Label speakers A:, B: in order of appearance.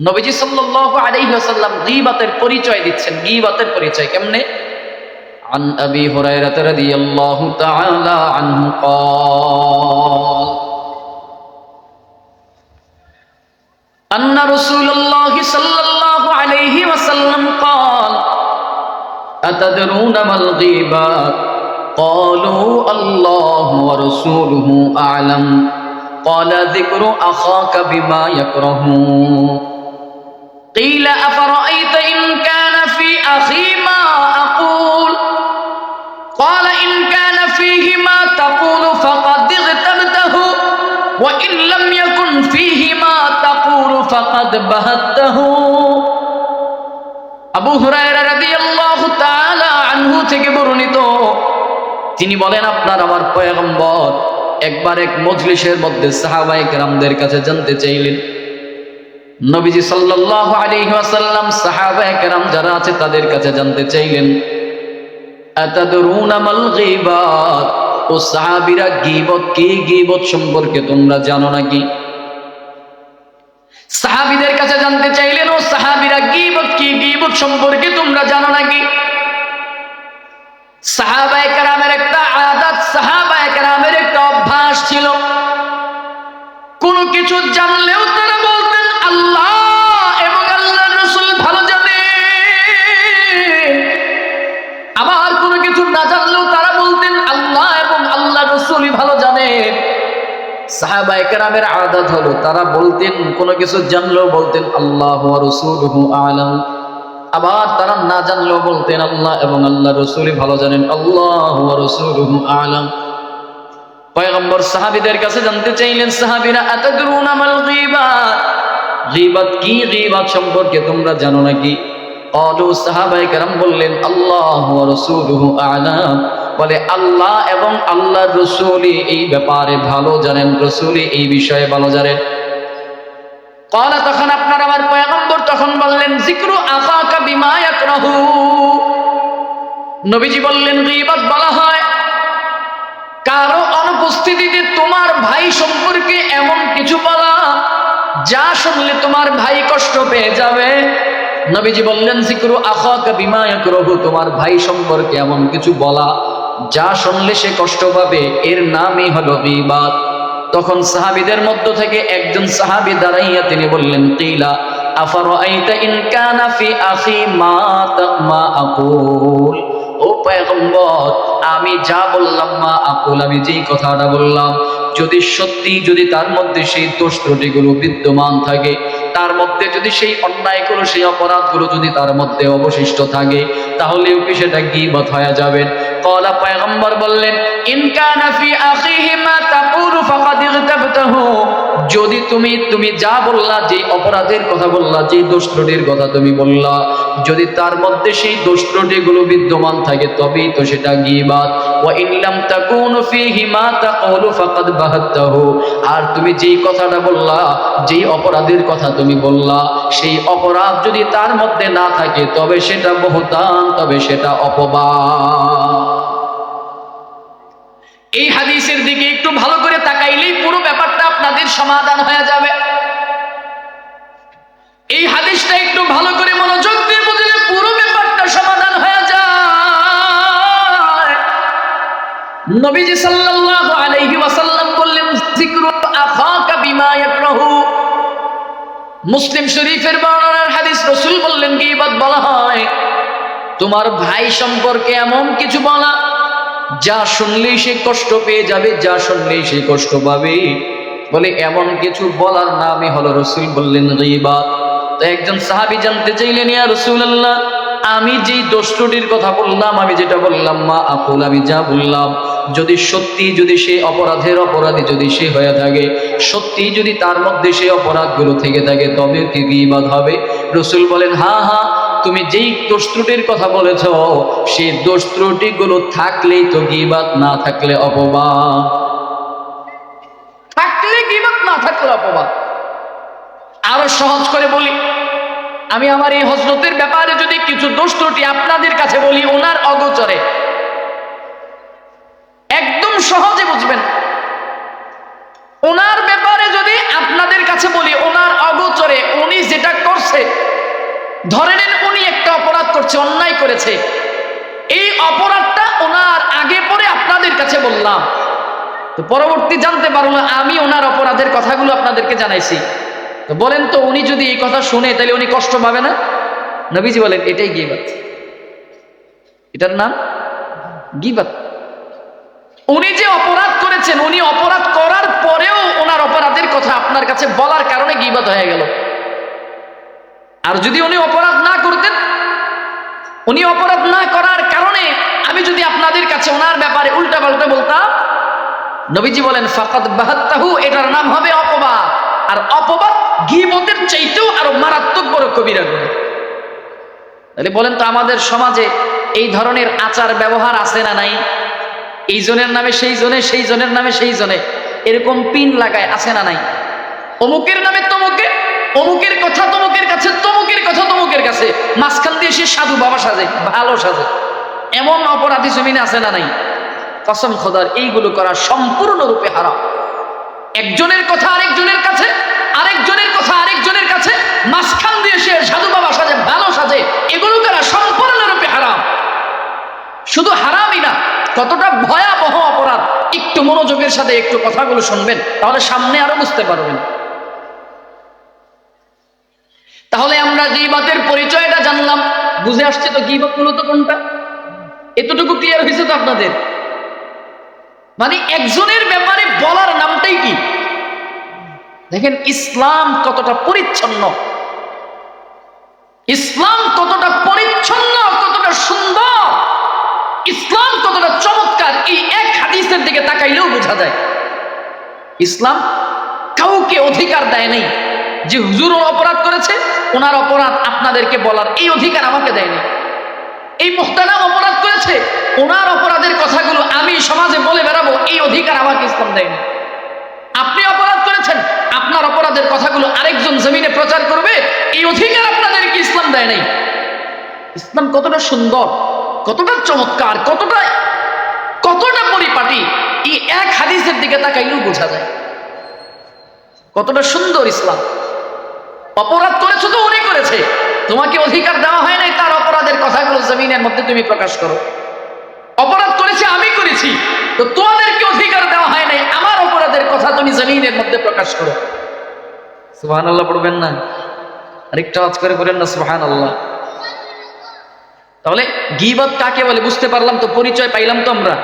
A: নবীজি সাল্লাল্লাহু আলাইহি ওয়াসাল্লাম গীবাতের পরিচয় দিচ্ছেন। গীবাতের পরিচয় কেমনে? عن أبي هريرة رضي الله تعالى عنه قال أن رسول الله صلى الله عليه وسلم قال أتدرون ما الغيبة قالوا الله ورسوله أعلم قال ذكر أخاك بما يكره قيل أفرأيت إن كان في أخي ما أقول قال إن كان فيه ما تقول فقد اغتبته وإن لم يكن فيه ما تقول فقد بهته আবু হুরায়রা রাদিয়াল্লাহু তাআলা আনহু থেকে বর্ণিত, তিনি বলেন আপনার আমার পয়গম্বর একবার এক মজলিসের মধ্যে সাহাবায়ে কেরামদের কাছে জানতে চাইলেন। নবীজি সাল্লাল্লাহু আলাইহি ওয়াসাল্লাম সাহাবায়ে কেরাম যারা আছে তাদের কাছে জানতে চাইলেন, আতাদরুনা মাল গীবাত, ও সাহাবীরা গীবত কি, গীবত সম্পর্কে তোমরা জানো নাকি? সাহাবীদের কাছে জানতে চাইলেন, ও সাহাবীরা গীবত কি, গীবত সম্পর্কে তোমরা জানো নাকি? সাহাবায়ে কেরামের একটা আদত, সাহাবায়ে কেরামের একটা অভ্যাস ছিল, কোনো কিছু জানলেও তারা বলতেন আল্লাহ এবং আল্লাহর রাসূল ভালো জানে। আবার কোনো কিছু না জানলেও তারা বলতেন আল্লাহ এবং আল্লাহর রাসূলই ভালো জানে। সাহাবায়ে কেরামের আদত হলো তারা বলতেন, কোনো কিছু জানলেও বলতেন আল্লাহু ওয়া রাসূলুহু আ'লাম। আবার তারা না জানলেও বলতেন আল্লাহ এবং আল্লাহর রাসূলই ভালো জানেন, আল্লাহু ওয়া রাসূলুহু আ'লাম। পয়গম্বর সাহাবীদের কাছে জানতে চাইলেন, সাহাবীরা আতাদরুনা মাল গীবাত, গীবাত কি, গীবাত সম্পর্কে তোমরা জানো নাকি? ক্বালু, সাহাবায়ে কেরাম বললেন আল্লাহু ওয়া রাসূলুহু আ'লাম, বলে আল্লাহ এবং আল্লাহর রাসূলই এই ব্যাপারে ভালো জানেন, রাসূলই এই বিষয়ে ভালো জানেন। ক্বালা, তখন আপনার আমার পয়গম্বর তখন বললেন যিকরু আখাকা বিমা ইয়াকরাহু, নবীজি বললেন গীবাত বলা হয় কারো অনুপস্থিতিতে তোমার ভাই সম্পর্কে এমন কিছু বলা যা শুনলে তোমার ভাই কষ্ট পেয়ে যাবে। নবীজি বললেন যিকরু আখাকা বিমা ইয়াকরাহু, তোমার ভাই সম্পর্কে এমন কিছু বলা যা শুনলে সে কষ্ট পাবে, এর নামই হলো গীবাত। তখন সাহাবীদের মধ্য থেকে একজন সাহাবী দাঁড়াইয়া তিনি বললেন, কিলা আফারাআইতা ইন কানা ফি আখি মা আকুল, ও পয়গম্বর আমি যা বললাম মা আকুল, আমি যেই কথাটা বললাম, যদি সত্যি যদি তার মধ্যে সেই দোষ ত্রুটিগুলো বিদ্যমান থাকে, তার মধ্যে যদি সেই অন্যায়গুলো সেই অপরাধগুলো যদি তার মধ্যে অবশিষ্ট থাকে, তাহলেও কি সেটা গীবত হয়ে যাবে? ক্বালা, পয়গম্বর বললেন ইন কানা ফি আখিহি মা তাকুলু ফাকাদ ইগতাবতাহু, যদি তুমি যা বললা, যে অপরাধের কথা বললা, যে দোষ ত্রুটির কথা তুমি বললা, যদি তার মধ্যে সেই দোষ ত্রুটিগুলো বিদ্যমান থাকে তবেই তো সেটা গীবাত। ওয়া ইন লাম তাকুনু ফীহি মা তাকুলু ফাকাদ বাহাত্তাহু, আর তুমি যেই কথাটা বললা, যেই অপরাধের কথা তুমি বললা, সেই অপরাধ যদি তার মধ্যে না থাকে তবে সেটা বহতান, তবে সেটা অপবাদ। এই হাদিসের দিকে একটু ভালো করে তাকাইলেই পুরো ব্যাপারটা আপনাদের সমাধান হয়ে যাবে। এই হাদিসটা একটু ভালো করে মনোযোগ দিয়ে বুঝলে পুরো ব্যাপারটা সমাধান হয়ে যায়। নবীজি সাল্লাল্লাহু আলাইহি ওয়াসাল্লাম বললেন যিকরু আখাকা বিমা ইয়াকরাহু, মুসলিম শরীফের বর্ণনার হাদিস। রাসূল বললেন গীবত বলা হয় তোমার ভাই সম্পর্কে এমন কিছু বলা যা শুনলেই সে কষ্ট পেয়ে যাবে, যা শুনলেই সে কষ্ট পাবে, বলে এমন কিছু বলার নামই হলো, রাসূল বললেন গীবত। তো একজন সাহাবী জানতে চাইলেন, ইয়া রাসূলুল্লাহ আমি যেই দোষ ত্রুটির কথা বললাম, আমি যেটা বললাম মা আকুল, আমি যা বললাম, যদি সত্যি যদি সে অপরাধের অপরাধী যদি সে হয়ে থাকে, সত্যি যদি তার মধ্যে সেই অপরাধগুলো থেকে থাকে তবে কি গীবত হবে? রাসূল বলেন হ্যাঁ হ্যাঁ, তুমি যেই দোষ ত্রুটির কথা বলেছ সেই দোষ ত্রুটিগুলো থাকলেই তো গীবত, না থাকলে অপবাদ। থাকলে গীবত, না থাকলে অপবাদ। আরো সহজ করে বলি, আমি আমার এই হযরতের ব্যাপারে যদি কিছু দোষ ত্রুটি আপনাদের কাছে বলি ওনার অগোচরে, একদম সহজে বুঝবেন। ওনার ব্যাপারে যদি আপনাদের কাছে বলি ওনার অগোচরে উনি যেটা ধরে নেন উনি একটা অপরাধ করছে, অন্যায় করেছে, এই অপরাধটা ওনার আগে পরে আপনাদের কাছে বললাম, তো পরবর্তী জানতে পারলো আমি ওনার অপরাধের কথাগুলো আপনাদেরকে জানাইছি, তো বলেন তো উনি যদি এই কথা শুনে তাহলে উনি কষ্ট পাবে না? নবীজি বলেন এটাই গীবত, এটার নাম গীবত। উনি যে অপরাধ করেছেন, উনি অপরাধ করার পরেও ওনার অপরাধের কথা আপনার কাছে বলার কারণে গীবত হয়ে গেল। আর যদি উনি অপরাধ না করতেন, উনি অপরাধ না করার কারণে আমি যদি আপনাদের কাছে ওনার ব্যাপারে উল্টা পাল্টা বলতাম, নবীজি বলেন ফাকাদ বাহাত্তাহু, এটার নাম হবে অপবাদ। আর অপবাদ গীবতের চাইতেও আরো মারাত্মক বড় কবিরা গুনাহ। তাহলে বলেন তো আমাদের সমাজে এই ধরনের আচার ব্যবহার আছে না নাই? এই জনের নামে সেই জনে, সেই জনের নামে সেই জনে, এরকম পিন লাগায় আছে না নাই? অমুকের নামে তমুকে, অমুকের কথা তমুকের কাছে, তমুকের কথা তমুকের কাছে, মাঝখান দিয়ে সে সাধু বাবা সাজে, ভালো সাজে, এমন অপরাধী জমিনে আছে না নাই? কসম খোদার এইগুলো করা সম্পূর্ণরূপে হারাম। একজনের কথা আরেকজনের কাছে, আরেকজনের কথা আরেকজনের কাছে, মাঝখান দিয়ে সে সাধু বাবা সাজে, ভালো সাজে, এগুলো করা সম্পূর্ণরূপে হারাম। শুধু হারামই না, কতটা ভয়াবহ অপরাধ একটু মনোযোগের সাথে একটু কথাগুলো শুনবেন, তাহলে সামনে আরো বুঝতে পারবেন। তাহলে আমরা গীবতের পরিচয়টা জানলাম, বুঝে আসছে তো গীবত মূলত কোনটা? এতটুকু ক্লিয়ার হয়েছে তো আপনাদের? মানে একজনের ব্যাপারে বলার নামটাই কি? দেখেন ইসলাম কতটা পরিচ্ছন্ন, ইসলাম কতটা পরিচ্ছন্ন, কতটা সুন্দর, ইসলাম কতটা চমৎকার, এই এক হাদিসের দিকে তাকাইলেও বোঝা যায়। ইসলাম কাউকে অধিকার দেয় নাই যে হুজুর অপরাধ করেছে, ওনার অপরাধ আপনাদেরকে বলার এই অধিকার আমাকে দেয়নি। এই মুহতারাম অপরাধ করেছে, ওনার অপরাধের কথাগুলো আমি সমাজে বলে বেড়াবো, এই অধিকার আমাকে ইসলাম দেয়নি। আপনি অপরাধ করেছেন, আপনার অপরাধের কথাগুলো আরেকজন জমিনে প্রচার করবে, এই অধিকার আপনাদেরকে ইসলাম দেয় নাই। ইসলাম কতটা সুন্দর, কতটা চমৎকার, কতটা কতটা পরিপাটি, এই এক হাদিসের দিকে তাকাইলেও বোঝা যায় কতটা সুন্দর ইসলাম। অপরাধ করেছো তো উনি করেছে, তোমাকে অধিকার দেওয়া হয় নাই তার অপরাধের কথাগুলো জমিনের মধ্যে তুমি প্রকাশ করো। অপরাধ করেছে আমি করেছি, তো তোমাদেরকে অধিকার দেওয়া হয় নাই আমার অপরাধের কথা তুমি জমিনের মধ্যে প্রকাশ করো। সুবহানাল্লাহ পড়বেন না? আরেকটা আওয়াজ করে বলেন না সুবহানাল্লাহ। তাহলে গীবত কাকে বলে বুঝতে পারলাম তো, পরিচয় পাইলাম তো আমরা।